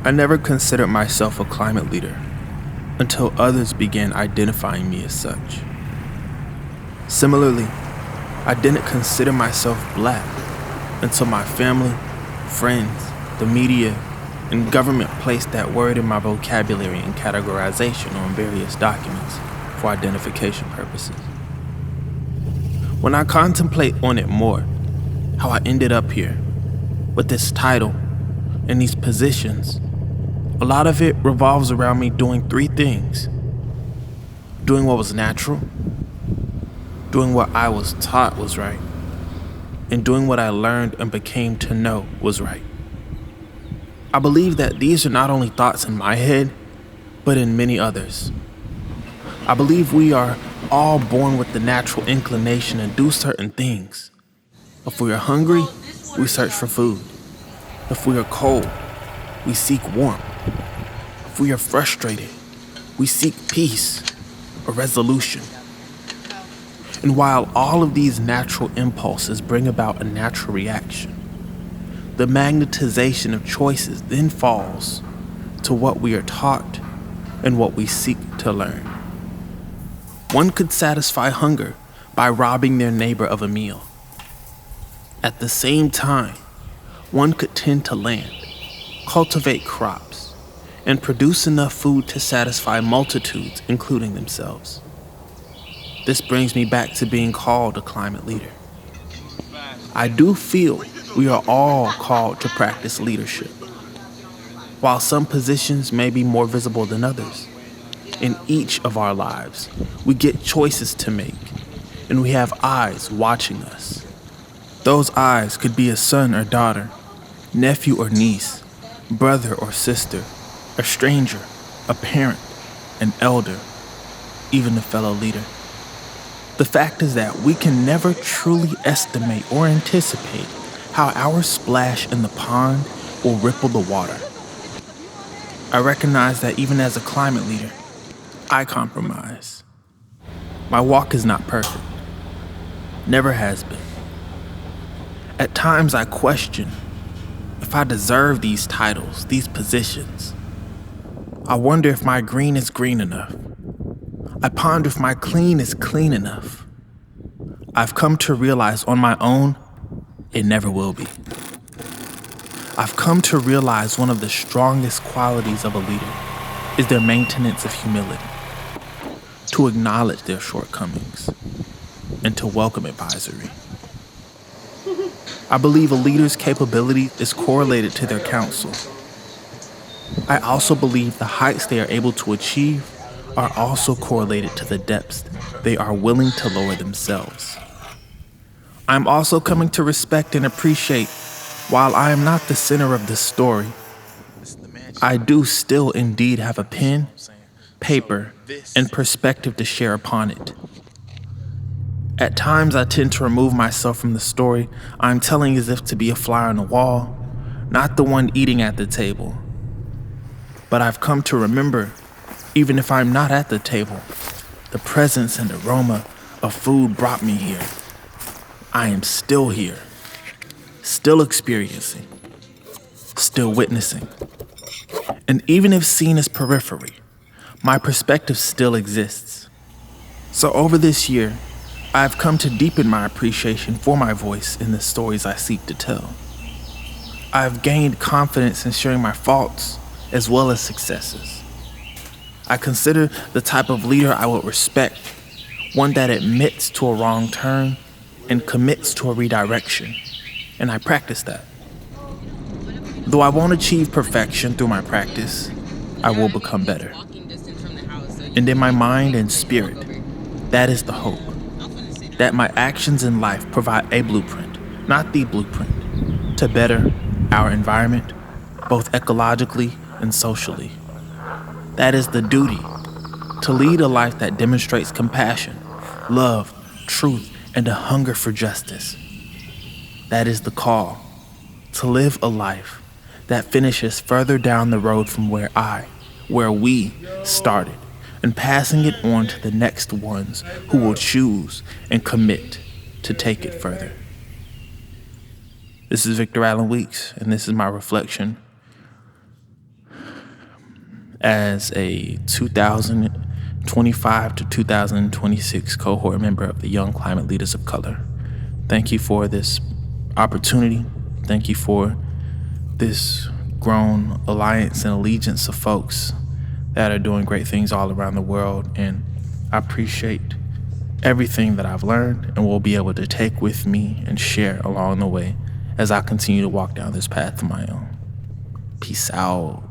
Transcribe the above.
I never considered myself a climate leader until others began identifying me as such. Similarly, I didn't consider myself black until my family, friends, the media, and government placed that word in my vocabulary and categorization on various documents for identification purposes. When I contemplate on it more, how I ended up here, with this title and these positions, a lot of it revolves around me doing three things. Doing what was natural, doing what I was taught was right, and doing what I learned and became to know was right. I believe that these are not only thoughts in my head, but in many others. I believe we are all born with the natural inclination to do certain things. If we are hungry, we search for food. If we are cold, we seek warmth. If we are frustrated, we seek peace or resolution. And while all of these natural impulses bring about a natural reaction, the magnetization of choices then falls to what we are taught and what we seek to learn. One could satisfy hunger by robbing their neighbor of a meal. At the same time, one could tend to land, cultivate crops, and produce enough food to satisfy multitudes, including themselves. This brings me back to being called a climate leader. I do feel we are all called to practice leadership. While some positions may be more visible than others, in each of our lives, we get choices to make, and we have eyes watching us. Those eyes could be a son or daughter, nephew or niece, brother or sister, a stranger, a parent, an elder, even a fellow leader. The fact is that we can never truly estimate or anticipate how our splash in the pond will ripple the water. I recognize that even as a climate leader, I compromise. My walk is not perfect. Never has been. At times I question if I deserve these titles, these positions. I wonder if my green is green enough. I ponder if my clean is clean enough. I've come to realize on my own, it never will be. I've come to realize one of the strongest qualities of a leader is their maintenance of humility, to acknowledge their shortcomings, and to welcome advisory. I believe a leader's capability is correlated to their counsel. I also believe the heights they are able to achieve are also correlated to the depths they are willing to lower themselves. I'm also coming to respect and appreciate, while I am not the center of this story, I do still indeed have a pen, paper, and perspective to share upon it. At times I tend to remove myself from the story I'm telling as if to be a fly on the wall, not the one eating at the table. But I've come to remember, even if I'm not at the table, the presence and aroma of food brought me here. I am still here, still experiencing, still witnessing. And even if seen as periphery, my perspective still exists. So over this year, I've come to deepen my appreciation for my voice in the stories I seek to tell. I've gained confidence in sharing my faults as well as successes. I consider the type of leader I would respect, one that admits to a wrong turn and commits to a redirection, and I practice that. Though I won't achieve perfection through my practice, I will become better. And in my mind and spirit, that is the hope, that my actions in life provide a blueprint, not the blueprint, to better our environment, both ecologically and socially. That is the duty, to lead a life that demonstrates compassion, love, truth, and a hunger for justice. That is the call, to live a life that finishes further down the road from where we started, and passing it on to the next ones who will choose and commit to take it further. This is Victor Allen Weeks, and this is my reflection as a 2025 to 2026 cohort member of the Young Climate Leaders of Color. Thank you for this opportunity. Thank you for this grown alliance and allegiance of folks that are doing great things all around the world. And I appreciate everything that I've learned and will be able to take with me and share along the way as I continue to walk down this path of my own. Peace out.